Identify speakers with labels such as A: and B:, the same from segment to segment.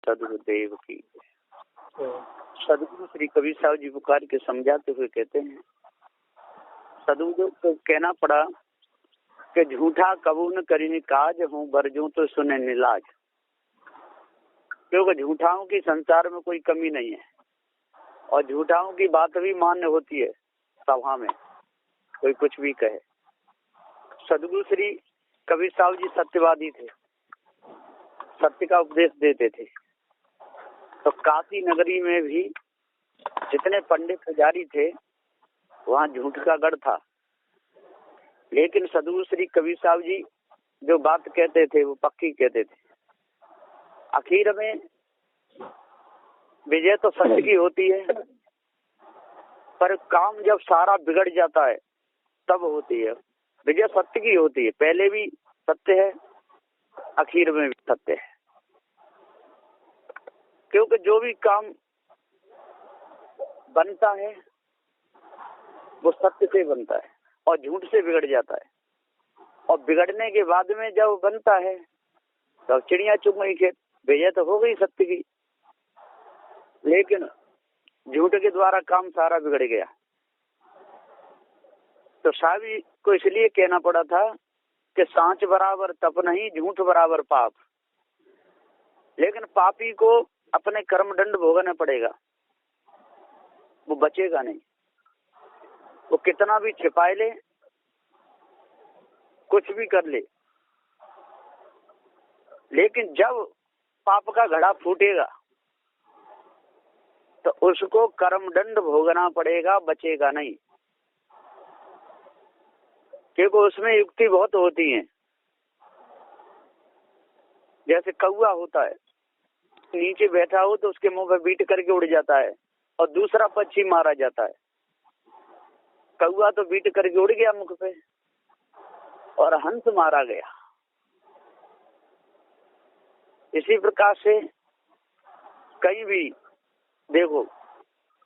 A: सदगुरुदेव की। सदगुरु श्री कबीर साहब जी पुकार के समझाते हुए कहते हैं, सदगुरु को कहना पड़ा कि झूठा कबू न करीने काज, हूँ बरजूं तो सुने निलाज। क्योंकि झूठाओं की संसार में कोई कमी नहीं है और झूठाओं की बात भी मान्य होती है सभा में, कोई कुछ भी कहे। सदगुरु श्री कबीर साहब जी सत्यवादी थे, सत्य का उपदेश देते थे। तो काशी नगरी में भी जितने पंडित पुजारी थे वहाँ झूठ का गढ़ था, लेकिन सदगुरु श्री कबीर साहब जी जो बात कहते थे वो पक्की कहते थे। आखिर में विजय तो सत्य की होती है, पर काम जब सारा बिगड़ जाता है तब होती है। विजय सत्य की होती है, पहले भी सत्य है, आखिर में भी सत्य है। क्योंकि जो भी काम बनता है वो सत्य से बनता है और झूठ से बिगड़ जाता है। और बिगड़ने के बाद में जब बनता है तो चिड़िया चुग गई खेत, विजय तो हो गई सत्य की, लेकिन झूठ के द्वारा काम सारा बिगड़ गया। तो साहब जी को इसलिए कहना पड़ा था कि सांच बराबर तप नहीं, झूठ बराबर पाप। लेकिन पापी को अपने कर्म दंड भोगना पड़ेगा, वो बचेगा नहीं। वो कितना भी छिपाए ले, कुछ भी कर ले, लेकिन जब पाप का घड़ा फूटेगा तो उसको कर्म दंड भोगना पड़ेगा, बचेगा नहीं। क्योंकि उसमें युक्ति बहुत होती है। जैसे कौआ होता है, नीचे बैठा हो तो उसके मुंह पे बीट करके उड़ जाता है और दूसरा पक्षी मारा जाता है। कौआ तो बीट करके उड़ गया मुख पे और हंस मारा गया। इसी प्रकार से कहीं भी देखो,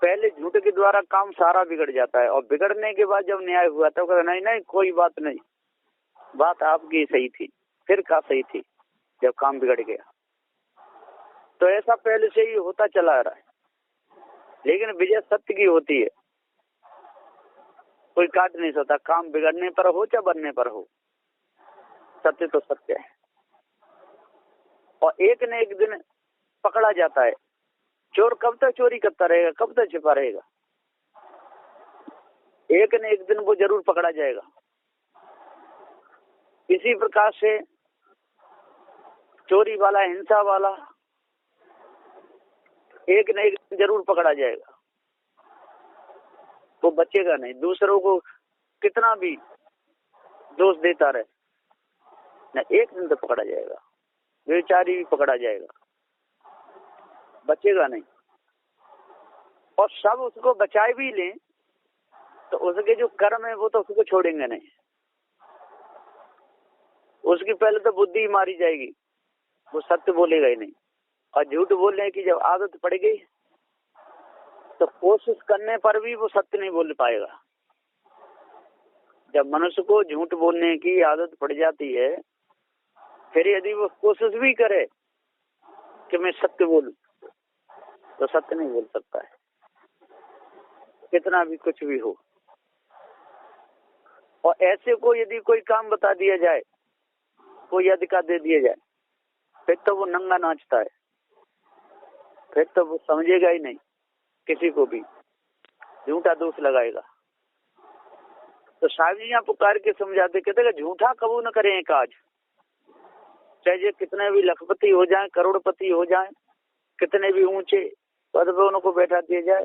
A: पहले झूठ के द्वारा काम सारा बिगड़ जाता है और बिगड़ने के बाद जब न्याय हुआ तो कहता नहीं नहीं कोई बात नहीं, बात आपकी सही थी। फिर क्या सही थी जब काम बिगड़ गया? तो ऐसा पहले से ही होता चला आ रहा है। लेकिन विजय सत्य की होती है, कोई काट नहीं सकता। काम बिगड़ने पर हो चाहे बनने पर हो, सत्य तो सत्य है। और एक न एक दिन पकड़ा जाता है। चोर कब तक चोरी करता रहेगा, कब तक छिपा रहेगा? एक न एक दिन वो जरूर पकड़ा जाएगा। इसी प्रकार से चोरी वाला, हिंसा वाला एक न एक दिन जरूर पकड़ा जाएगा, वो बचेगा नहीं। दूसरों को कितना भी दोष देता रहे न, एक दिन तो पकड़ा जाएगा। बेचारी भी पकड़ा जाएगा, बचेगा नहीं। और सब उसको बचाए भी लें तो उसके जो कर्म है वो तो उसको छोड़ेंगे नहीं। उसकी पहले तो बुद्धि मारी जाएगी, वो सत्य बोलेगा ही नहीं। और झूठ बोलने की जब आदत पड़ गई तो कोशिश करने पर भी वो सत्य नहीं बोल पाएगा। जब मनुष्य को झूठ बोलने की आदत पड़ जाती है, फिर यदि वो कोशिश भी करे कि मैं सत्य बोलूं तो सत्य नहीं बोल सकता है, कितना भी कुछ भी हो। और ऐसे को यदि कोई काम बता दिया जाए, कोई अधिकार दे दिया जाए, फिर तो वो नंगा नाचता है, फिर तो वो समझेगा ही नहीं, किसी को भी झूठा दोष लगाएगा। तो साहब जी यहाँ पुकार के समझाते, कहते कि झूठा कबू न करें काज। चाहे कितने भी लखपति हो जाए, करोड़पति हो जाए, कितने भी ऊंचे पद पे उनको बैठा दिया जाए,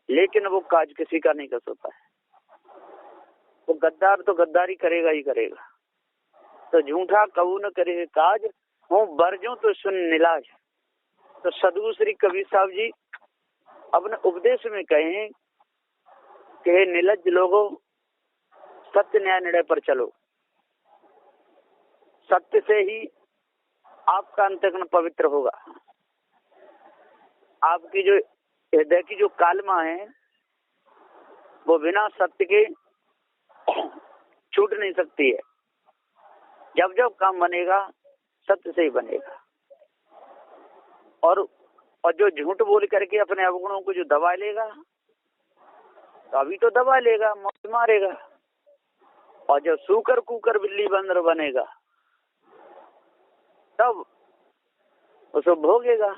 A: लेकिन वो काज किसी का नहीं कर सकता है। वो गद्दार तो गद्दारी करेगा ही करेगा। तो झूठा कबू न करे काज, हूँ बरजूं तो सुन निलाज। तो सदगुरु श्री कबीर साहब जी अपने उपदेश में कहें कि हे निलज्ज लोगों, सत्य न्याय निर्णय पर चलो। सत्य से ही आपका अंतःकरण पवित्र होगा। आपकी जो हृदय की जो कालमा है वो बिना सत्य के छूट नहीं सकती है। जब जब काम बनेगा सत्य से ही बनेगा। और जो झूठ बोल करके अपने अवगुणों को जो दबा लेगा, तो अभी तो दबा लेगा, मौत मारेगा। और जब सूकर कुकर बिल्ली बंदर बनेगा, तब उसको भोगेगा।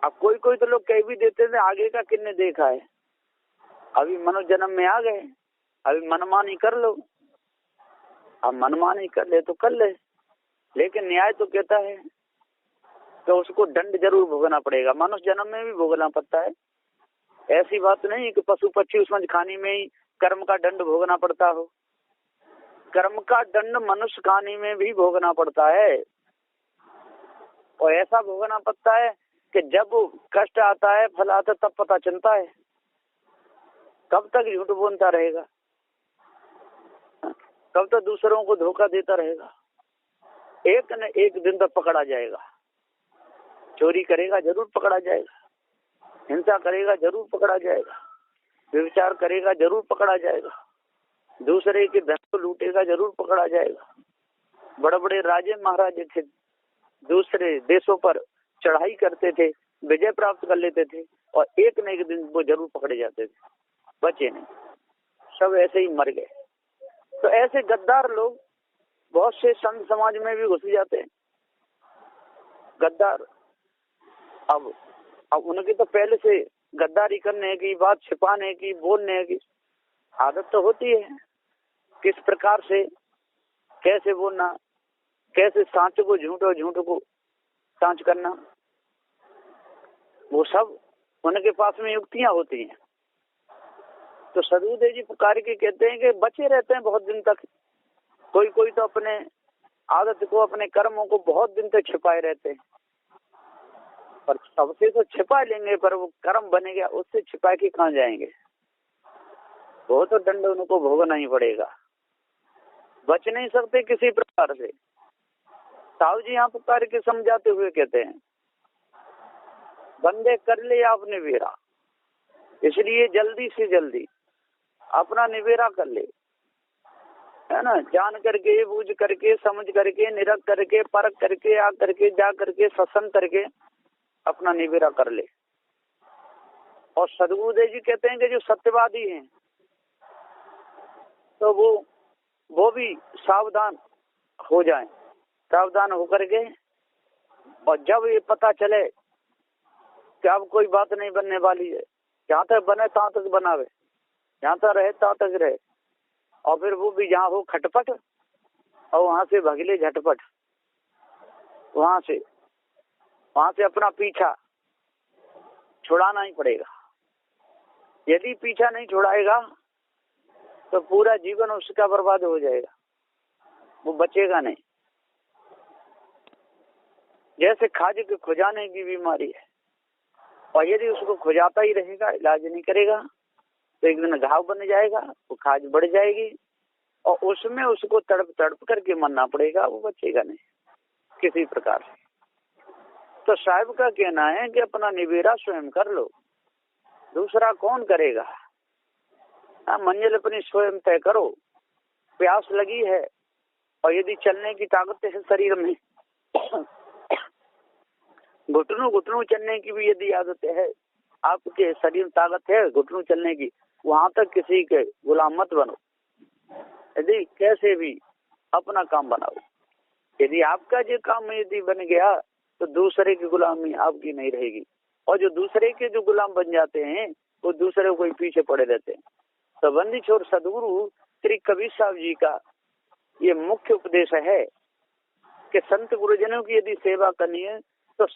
A: अब कोई कोई तो लोग कह भी देते थे आगे का किन्ने देखा है, अभी मनुष्य जन्म में आ गए, अभी मनमानी कर लो। अब मनमानी कर ले तो कर ले, लेकिन न्याय तो कहता है तो उसको दंड जरूर भोगना पड़ेगा। मनुष्य जन्म में भी भोगना पड़ता है, ऐसी बात नहीं कि पशु पक्षी उसमें खाने में ही कर्म का दंड भोगना पड़ता हो। कर्म का दंड मनुष्य खाने में भी भोगना पड़ता है, और ऐसा भोगना पड़ता है कि जब कष्ट आता है, फल आता है, तब पता चलता है। कब तक झूठ बोलता रहेगा, कब तक दूसरों को धोखा देता रहेगा। एक न एक दिन तक पकड़ा जाएगा। चोरी करेगा जरूर पकड़ा जाएगा, हिंसा करेगा जरूर पकड़ा जाएगा, व्यभिचार करेगा जरूर पकड़ा जाएगा, दूसरे के धन को लूटेगा जरूर पकड़ा जाएगा। बड़े बड़े राजे महाराजे थे, दूसरे देशों पर चढ़ाई करते थे, विजय प्राप्त कर लेते थे, और एक न एक दिन वो जरूर पकड़े जाते थे, बचे नहीं, सब ऐसे ही मर गए। तो ऐसे गद्दार लोग बहुत से संत समाज में भी घुस जाते हैं, गद्दार। अब उनकी तो पहले से गद्दारी करने की, बात छिपाने की, बोलने की आदत तो होती है। किस प्रकार से कैसे बोलना, कैसे सांच को झूठ और झूठ को सांच करना, वो सब उनके पास में युक्तियां होती हैं। तो सदगुरुदेव जी पुकार के कहते हैं कि बचे रहते हैं बहुत दिन तक। कोई कोई तो अपने आदत को, अपने कर्मों को बहुत दिन तक छिपाए रहते हैं, पर सबसे तो छिपा लेंगे, पर वो कर्म बनेगा उससे छिपा के कहाँ जाएंगे। वो तो दंड उनको भोगना ही पड़ेगा, बच नहीं सकते किसी प्रकार से। साहु जी यहाँ पुकार के समझाते हुए कहते हैं, बंदे कर ले आप निवेरा, इसलिए जल्दी से जल्दी अपना निवेरा कर ले, है ना। जान करके, बूझ करके, समझ करके, निरख करके, परख करके, आ करके, जा करके, सत्संग करके अपना निवेरा कर ले। और सदगुरुदेव जी कहते हैं कि जो सत्यवादी हैं, तो वो भी सावधान हो जाएं, सावधान होकर के, और जब ये पता चले कि अब कोई बात नहीं बनने वाली है, जहाँ तक बने तहाँ तक बनावे, जहाँ तक रहे तहाँ तक रहे, और फिर वो भी जहाँ हो खटपट, और वहां से भगले झटपट, वहां से अपना पीछा छुड़ाना ही पड़ेगा। यदि पीछा नहीं छुड़ाएगा तो पूरा जीवन उसका बर्बाद हो जाएगा, वो बचेगा नहीं। जैसे खाज के खुजाने की बीमारी है, और यदि उसको खुजाता ही रहेगा, इलाज नहीं करेगा, तो एक दिन घाव बन जाएगा, वो खाज बढ़ जाएगी, और उसमें उसको तड़प तड़प करके मरना पड़ेगा, वो बचेगा नहीं किसी प्रकार से। तो साहब का कहना है कि अपना निवेरा स्वयं कर लो, दूसरा कौन करेगा। मंजिल अपनी स्वयं तय करो। प्यास लगी है, और यदि चलने की ताकत है शरीर में, घुटनों घुटनों चलने की भी यदि आदत है, आपके शरीर में ताकत है घुटनों चलने की, वहां तक किसी के गुलाम मत बनो। यदि कैसे भी अपना काम बनाओ। यदि आपका जो काम यदि बन गया, तो दूसरे की गुलामी आपकी नहीं रहेगी, और जो दूसरे के जो गुलाम बन जाते हैं, वो दूसरे को पीछे पड़े रहते हैं। तो बंदी छोड़ सदगुरु श्री कबीर साहब जी का ये मुख्य उपदेश है कि संत गुरुजनों की यदि सेवा करनी है तो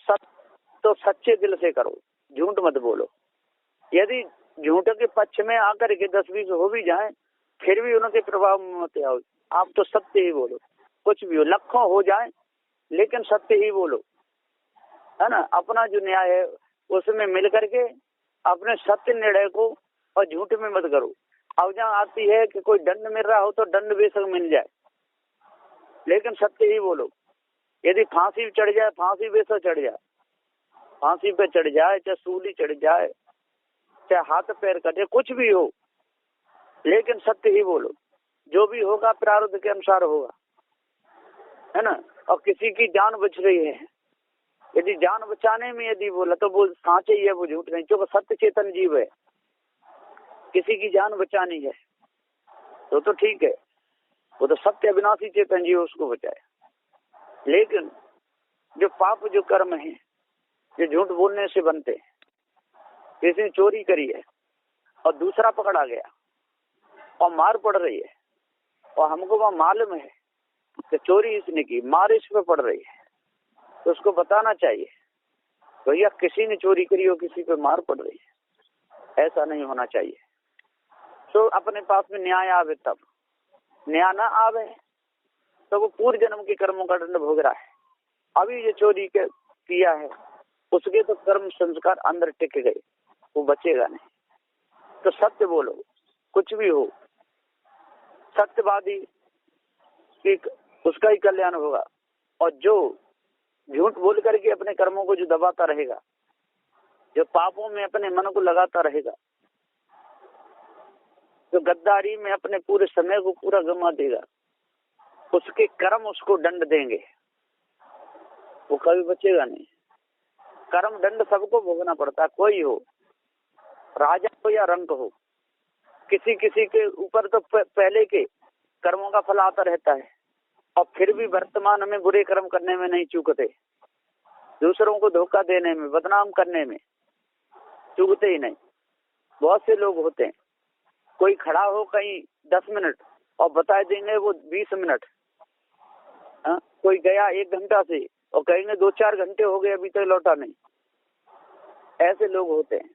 A: सच्चे दिल से करो, झूठ मत बोलो। यदि झूठ के पक्ष में आकर के 10-20 हो भी जाए, फिर भी उनके प्रभाव में मत आओ, आप तो सत्य ही बोलो। कुछ भी हो, लाखों हो जाए, लेकिन सत्य ही बोलो, है ना। अपना जो न्याय है उसमें मिल करके अपने सत्य निर्णय को, और झूठ में मत करो। अब जहाँ आती है कि कोई दंड मिल रहा हो तो दंड बेशक मिल जाए, लेकिन सत्य ही बोलो। यदि फांसी चढ़ जाए, फांसी बेशक चढ़ जाए, फांसी पे चढ़ जाए, चाहे सूली चढ़ जाए, चाहे हाथ पैर कटे, कुछ भी हो, लेकिन सत्य ही बोलो। जो भी होगा प्रारब्ध के अनुसार होगा, है ना। और किसी की जान बच रही है, यदि जान बचाने में यदि बोला तो वो सांचे ही है, वो झूठ नहीं, क्योंकि सत्य चेतन जीव है। किसी की जान बचानी है तो ठीक है, वो तो सत्य अविनाशी चेतन जीव, उसको बचाए। लेकिन जो पाप जो कर्म है, जो झूठ बोलने से बनते हैं, किसी ने चोरी करी है और दूसरा पकड़ा गया और मार पड़ रही है, और हमको वह मालूम है कि चोरी इसने की, मार इस पे पड़ रही है, तो उसको बताना चाहिए भैया किसी ने चोरी करी हो, किसी पे मार पड़ रही है। ऐसा नहीं होना चाहिए। तो अपने पास में न्याय आवे, तब न्याय ना आवे तो वो पूर्व जन्म के कर्मों का दंड भोग रहा है। अभी जो चोरी किया है उसके तो कर्म संस्कार अंदर टिक गए, वो बचेगा नहीं। तो सत्य बोलो, कुछ भी हो, सत्यवादी की उसका ही कल्याण होगा। और जो झूठ बोल करके अपने कर्मों को जो दबाता रहेगा, जो पापों में अपने मन को लगाता रहेगा, जो गद्दारी में अपने पूरे समय को पूरा गंवा देगा, उसके कर्म उसको दंड देंगे, वो कभी बचेगा नहीं। कर्म दंड सबको भोगना पड़ता है, कोई हो, राजा हो या रंक हो। किसी किसी के ऊपर तो पहले के कर्मों का फल आता रहता है, और फिर भी वर्तमान में बुरे कर्म करने में नहीं चूकते, दूसरों को धोखा देने में, बदनाम करने में चूकते ही नहीं। बहुत से लोग होते हैं, कोई खड़ा हो कहीं 10 मिनट और बता देंगे वो 20 मिनट। कोई गया 1 घंटा से और कहेंगे 2-4 घंटे हो गए अभी तक लौटा नहीं। ऐसे लोग होते हैं,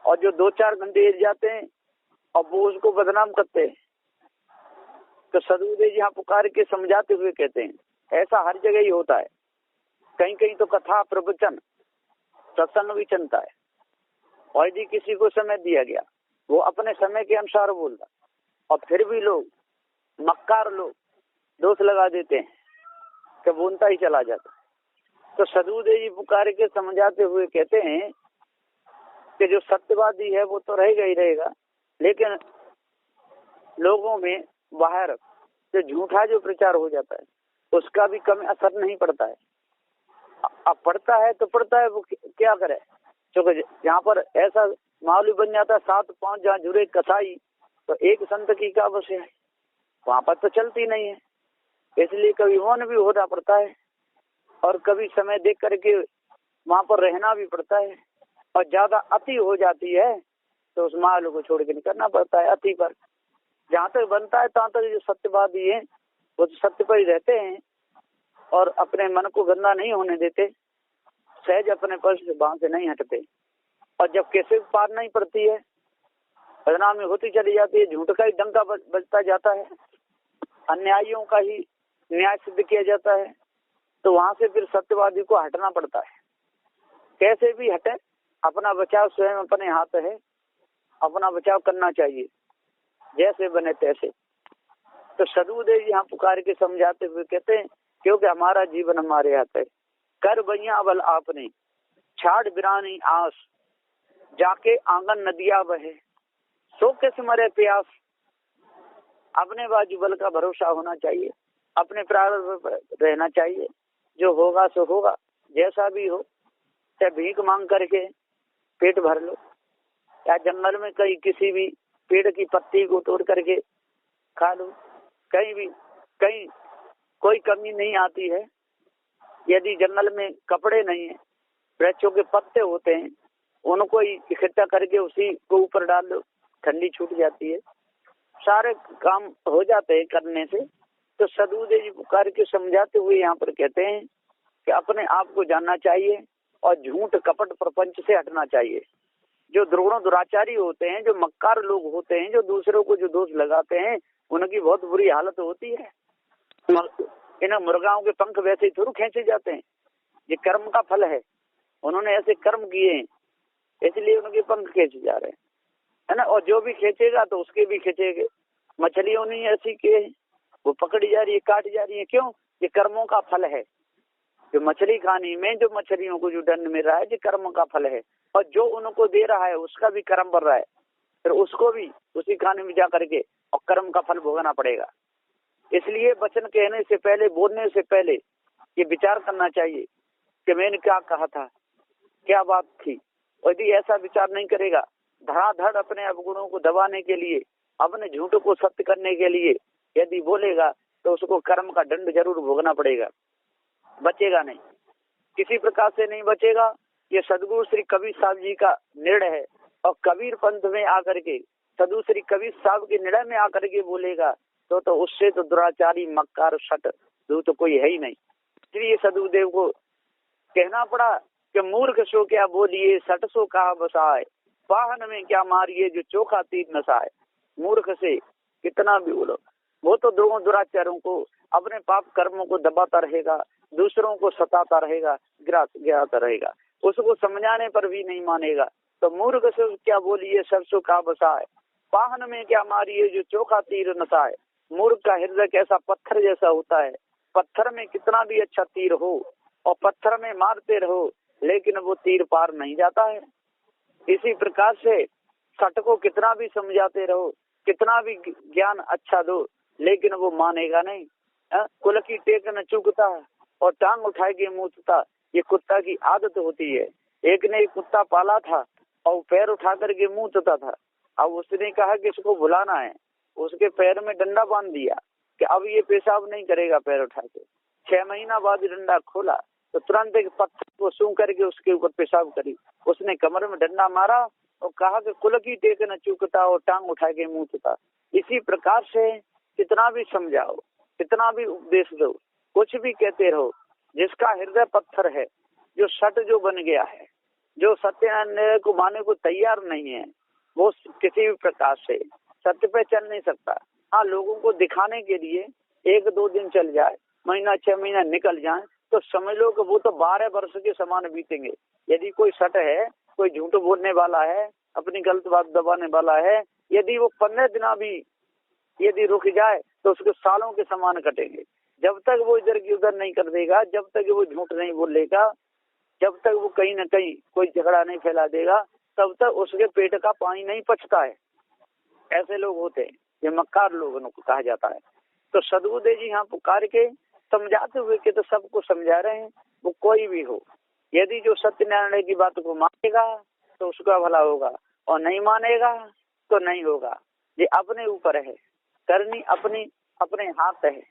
A: और जो 2-4 घंटे एज जाते हैं और वो उसको बदनाम करते हैं। तो सदगुरुदेव जी यहाँ पुकार के समझाते हुए कहते हैं ऐसा हर जगह ही होता है। कहीं कहीं तो कथा प्रवचन सत्संग भी चलता है, और यदि किसी को समय दिया गया वो अपने समय के अनुसार बोलता, और फिर भी लोग मक्कार लोग दोष लगा देते हैं कि बोलता ही चला जाता। तो सदगुरुदेव जी पुकार के समझाते हुए कहते हैं कि जो सत्यवादी है वो तो रहेगा ही रहेगा, लेकिन लोगों में बाहर जो झूठा जो प्रचार हो जाता है उसका भी कम असर नहीं पड़ता है। अब पड़ता है तो पड़ता है, वो क्या करे, क्योंकि जहाँ पर ऐसा माहौल बन जाता है 7-5 जहाँ जुड़े कसाई, तो एक संत की क्या बस है, वहाँ पर तो चलती नहीं है। इसलिए कभी मौन भी होना पड़ता है, और कभी समय देख करके वहाँ पर रहना भी पड़ता है। और ज्यादा अति हो जाती है तो उस माहौल को छोड़ के निकलना पड़ता है। अति पर जहाँ तक बनता है तहाँ तक जो सत्यवादी है वो तो सत्य पर ही रहते हैं, और अपने मन को गंदा नहीं होने देते, सहज अपने पर से वहां से नहीं हटते। और जब कैसे पार नहीं पड़ती है, बदनामी होती चली जाती है, झूठ का ही डंका बजता जाता है, अन्यायियों का ही न्याय सिद्ध किया जाता है, तो वहां से फिर सत्यवादी को हटना पड़ता है। कैसे भी हटे, अपना बचाव स्वयं अपने हाथ है, अपना बचाव करना चाहिए, जैसे बने तैसे। तो सदगुरुदेव जी यहाँ पुकार के समझाते हुए कहते हैं क्योंकि हमारा जीवन हमारे हाथ है। कर बइया अवल आपने छाड़ बिरानी आस, जाके आंगन नदिया बहे, सो किस मरे प्यास। अपने बाजू बल का भरोसा होना चाहिए, अपने प्रारंभ रहना चाहिए, जो होगा सो होगा, जैसा भी हो। चाहे भीख मांग करके पेट भर लो, या जंगल में कहीं किसी भी पेड़ की पत्ती को तोड़ करके खा लो, कहीं कोई कमी नहीं आती है। यदि जंगल में कपड़े नहीं है, वृक्षों के पत्ते होते हैं, उनको इकट्ठा करके उसी को ऊपर डाल दो, ठंडी छूट जाती है, सारे काम हो जाते हैं करने से। तो सदगुरुदेव जी पुकार के समझाते हुए यहाँ पर कहते हैं कि अपने आप को जानना चाहिए और झूठ कपट प्रपंच से हटना चाहिए। जो द्रोणों दुराचारी होते हैं, जो मक्कार लोग होते हैं, जो दूसरों को जो दोष लगाते हैं, उनकी बहुत बुरी हालत होती है। इन मुर्गाओं के पंख वैसे ही थोड़े खींचे जाते हैं, ये कर्म का फल है, उन्होंने ऐसे कर्म किए हैं इसलिए उनके पंख खींचे जा रहे हैं, है ना। और जो भी खींचेगा तो उसके भी खींचेंगे। मछलियों ने ऐसी किए, वो पकड़ी जा रही है, काटी जा रही है, क्यों? ये कर्मों का फल है। जो मछली खाने में जो मछलियों को जो दंड मिल रहा है, ये कर्म का फल है, और जो उनको दे रहा है उसका भी कर्म बढ़ रहा है, फिर उसको भी उसी खाने में जा करके और कर्म का फल भोगना पड़ेगा। इसलिए वचन कहने से पहले, बोलने से पहले ये विचार करना चाहिए कि मैंने क्या कहा था, क्या बात थी। यदि ऐसा विचार नहीं करेगा, धड़ाधड़ अपने अवगुणों को दबाने के लिए, अपने झूठ को सत्य करने के लिए यदि बोलेगा तो उसको कर्म का दंड जरूर भोगना पड़ेगा, बचेगा नहीं, किसी प्रकार से नहीं बचेगा। ये सदगुरु श्री कबीर साहब जी का निर्णय है। और कबीर पंथ में आकर के, सदगुरु श्री कबीर साहब के निर्णय में आकर के बोलेगा तो उससे तो दुराचारी मक्कार सट तो कोई है ही नहीं। इसलिए सदगुरुदेव को कहना पड़ा कि मूर्ख सो क्या बोलिए, सट सो कहा बसाए, वाहन में क्या मारिए जो चोखा तीर नसाए। मूर्ख से कितना भी बोलो, वो तो दोनों दुराचारों को, अपने पाप कर्मों को दबाता रहेगा, दूसरों को सताता रहेगा, गिराता रहेगा, उसको समझाने पर भी नहीं मानेगा। तो मूर्ख से क्या बोलिए, सरसों का बसाए, वाहन में क्या मारिए जो चोखा तीर नसाए। मूर्ख का हृदय कैसा पत्थर जैसा होता है, पत्थर में कितना भी अच्छा तीर हो और पत्थर में मारते रहो लेकिन वो तीर पार नहीं जाता है। इसी प्रकार से सट को कितना भी समझाते रहो, कितना भी ज्ञान अच्छा दो, लेकिन वो मानेगा नहीं। कुल की टेक न चूकता और टांग उठाए के मूतता, ये कुत्ता की आदत होती है। एक ने एक कुत्ता पाला था और पैर उठा करके मूतता था। अब उसने कहा कि इसको बुलाना है, उसके पैर में डंडा बांध दिया कि अब ये पेशाब नहीं करेगा पैर उठा के। 6 महीना बाद डंडा खोला तो तुरंत एक पत्थर को सूंघ करके उसके ऊपर पेशाब करी। उसने कमर में डंडा मारा और कहा कि कुल की टेक न चूकता और टांग उठा के मूतता। इसी प्रकार से कितना भी समझाओ, कितना भी उपदेश दो, कुछ भी कहते रहो, जिसका हृदय पत्थर है, जो सट जो बन गया है, जो सत्य को मानने को तैयार नहीं है, वो किसी भी प्रकार से सत्य पे चल नहीं सकता। हाँ, लोगों को दिखाने के लिए 1-2 दिन चल जाए, महीना 6 महीना निकल जाए तो समझ लो कि वो तो 12 वर्ष के समान बीतेंगे। यदि कोई सट है, कोई झूठ बोलने वाला है, अपनी गलत बात दबाने वाला है, यदि वो 15 दिन भी यदि रुक जाए तो उसके सालों के समान कटेंगे। जब तक वो इधर की उधर नहीं कर देगा, जब तक वो झूठ नहीं बोलेगा, जब तक वो कहीं न कहीं कोई झगड़ा नहीं फैला देगा, तब तक उसके पेट का पानी नहीं पचता है। ऐसे लोग होते हैं, ये मक्कार लोगों को कहा जाता है। तो सदगुरुदेव जी यहाँ पुकार के समझाते हुए कि तो सबको समझा रहे हैं, वो कोई भी हो, यदि जो सत्यनारायण की बात को मानेगा तो उसका भला होगा और नहीं मानेगा तो नहीं होगा। ये अपने ऊपर है, करनी अपनी अपने हाथ है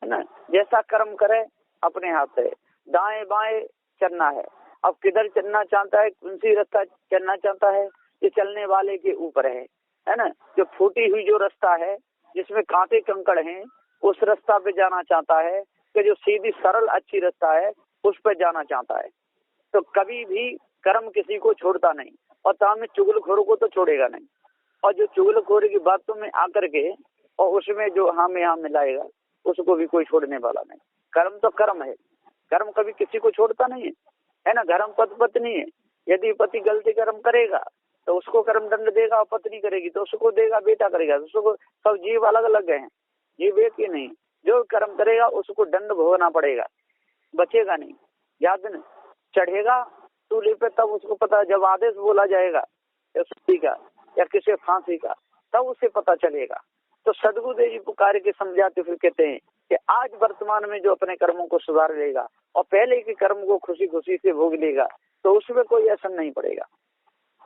A: ना। जैसा कर्म करे अपने हाथ है, दाएं बाएं चलना है। अब किधर चलना चाहता है, कौन सी रास्ता चलना चाहता है, ये चलने वाले के ऊपर है ना। जो फूटी हुई जो रास्ता है जिसमें कांटे कंकड़ हैं, उस रास्ता पे जाना चाहता है कि जो सीधी सरल अच्छी रास्ता है उस पर जाना चाहता है। तो कभी भी कर्म किसी को छोड़ता नहीं और सामने चुगलखोर को तो छोड़ेगा नहीं। और जो चुगलखोर की बातों में आकर के और उसमें जो हाँ में हाँ मिलाएगा उसको भी कोई छोड़ने वाला नहीं। कर्म तो कर्म है, कर्म कभी किसी को छोड़ता नहीं है ना। धर्म पति पत्नी है, यदि पति गलती कर्म करेगा तो उसको कर्म दंड देगा और पत्नी करेगी तो उसको देगा, बेटा करेगा तो उसको। सब जीव अलग अलग हैं, जीव एक ही नहीं। जो कर्म करेगा उसको दंड भोगना पड़ेगा, बचेगा नहीं। याद न चढ़ेगा सूली पे तब उसको पता, जब आदेश बोला जाएगा या सूली का या किसी फांसी का, तब उसे पता चलेगा। तो सदगुरुदेव जी पुकार के समझाते फिर कहते हैं कि आज वर्तमान में जो अपने कर्मों को सुधार लेगा और पहले के कर्म को खुशी खुशी से भोग लेगा तो उसमें कोई असर नहीं पड़ेगा।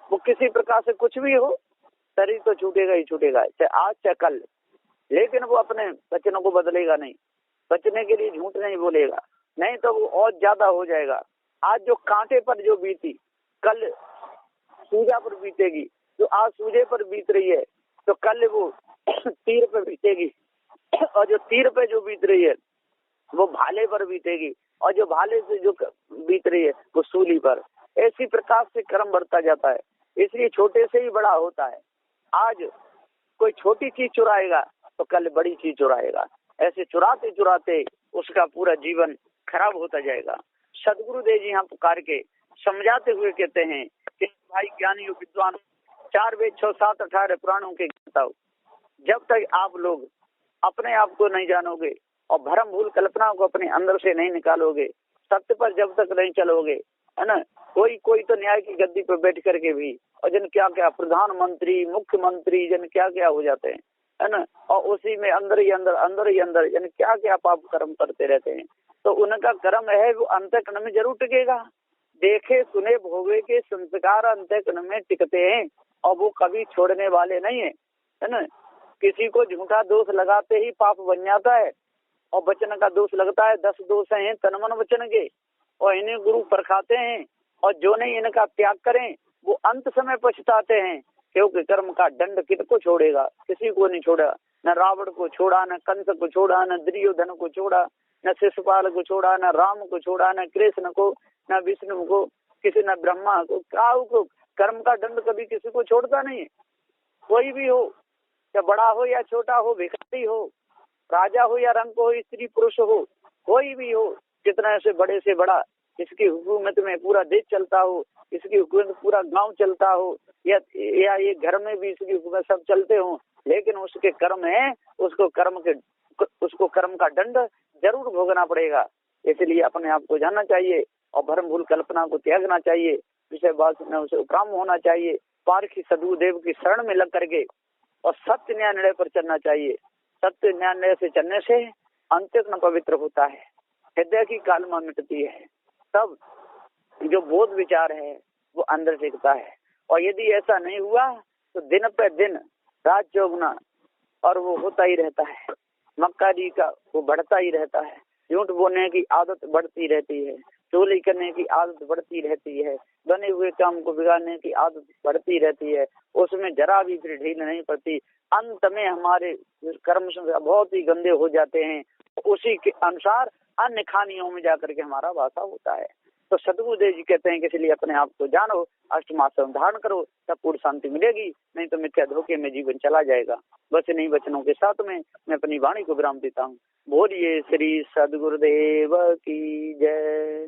A: वो किसी प्रकार से कुछ भी हो, शरीर तो छूटेगा ही छूटेगा, चाहे आज चाहे कल, लेकिन वो अपने वचनों को बदलेगा नहीं। बचने के लिए झूठ नहीं बोलेगा, नहीं तो वो और ज्यादा हो जाएगा। आज जो कांटे पर जो बीती कल सूजा पर बीतेगी, जो आज सूजे पर बीत रही है तो कल वो तीर पे बीतेगी, और जो तीर पे जो बीत रही है वो भाले पर बीतेगी, और जो भाले से जो बीत रही है वो सूली पर। ऐसी प्रकार से कर्म बढ़ता जाता है, इसलिए छोटे से ही बड़ा होता है। आज कोई छोटी चीज चुराएगा तो कल बड़ी चीज चुराएगा, ऐसे चुराते चुराते उसका पूरा जीवन खराब होता जाएगा। सदगुरुदेव जी यहाँ पुकार के समझाते हुए कहते हैं कि भाई ज्ञानियों विद्वान 4 वेद 6 7 18 पुराणों के ज्ञाता हो, जब तक आप लोग अपने आप को नहीं जानोगे और भ्रम भूल कल्पना को अपने अंदर से नहीं निकालोगे, सत्य पर जब तक नहीं चलोगे, है ना। कोई तो न्याय की गद्दी पर बैठ करके भी और जन क्या क्या प्रधानमंत्री मुख्यमंत्री जन क्या क्या हो जाते हैं, है ना। और उसी में अंदर ही अंदर जन क्या क्या पाप कर्म करते रहते हैं। तो उनका कर्म है वो अंतःकरण में जरूर टिकेगा। देखे सुने भोगे के संस्कार अंतःकरण में टिकते हैं और वो कभी छोड़ने वाले नहीं है, है ना। किसी को झूठा दोष लगाते ही पाप बन जाता है और वचन का दोष लगता है। 10 दोष हैं तन मन वचन के और इन्हें गुरु परखाते हैं और जो नहीं इनका त्याग करें वो अंत समय पछताते हैं, क्योंकि कर्म का दंड किसको छोड़ेगा, किसी को नहीं छोड़ा। न रावण को छोड़ा, न कंस को छोड़ा, न दुर्योधन को छोड़ा, न शिशुपाल को छोड़ा, न राम को छोड़ा, न कृष्ण को, न विष्णु को, किसी न ब्रह्मा को, काऊ को। कर्म का दंड कभी किसी को छोड़ता नहीं है। कोई भी हो, या बड़ा हो या छोटा हो, भिखारी हो, राजा हो या रंक हो, स्त्री पुरुष हो, कोई भी हो, कितना से बड़े से बड़ा, इसकी हुकूमत में पूरा देश चलता हो, इसकी हुकूमत में पूरा गांव चलता हो, या ये घर में भी इसकी हुकूमत सब चलते हो, लेकिन उसके कर्म है, उसको कर्म का दंड जरूर भोगना पड़ेगा। इसलिए अपने आप को जानना चाहिए और भ्रम भूल कल्पना को त्यागना चाहिए, विषय बात में उसे उपराम होना चाहिए, पारखी सदगुरुदेव की शरण में लग करके और सत्य न्याय निर्णय पर चलना चाहिए। सत्य न्याय निर्णय से चलने से अंतःकरण पवित्र होता है, हृदय की कालमा मिटती है, तब जो बोध विचार है वो अंदर टिकता है। और यदि ऐसा नहीं हुआ तो दिन पे दिन रात चौगुना और वो होता ही रहता है, मक्कारी का वो बढ़ता ही रहता है, झूठ बोलने की आदत बढ़ती रहती है, चोरी करने की आदत बढ़ती रहती है, बने हुए काम को बिगाड़ने की आदत बढ़ती रहती है, उसमें जरा भी फिर ढील नहीं पड़ती। अंत में हमारे कर्म बहुत ही गंदे हो जाते हैं, उसी के अनुसार अन्य खानियों में जाकर के हमारा वासा होता है। तो सदगुरुदेव जी कहते हैं कि इसलिए अपने आप को जानो, अष्टमासन धारण करो, तब पूर्ण शांति मिलेगी, नहीं तो मिथ्या धोखे में जीवन चला जाएगा। बस इन्हीं वचनों के साथ में मैं अपनी वाणी को विराम देता हूँ। बोलिए श्री सदगुरुदेव की जय।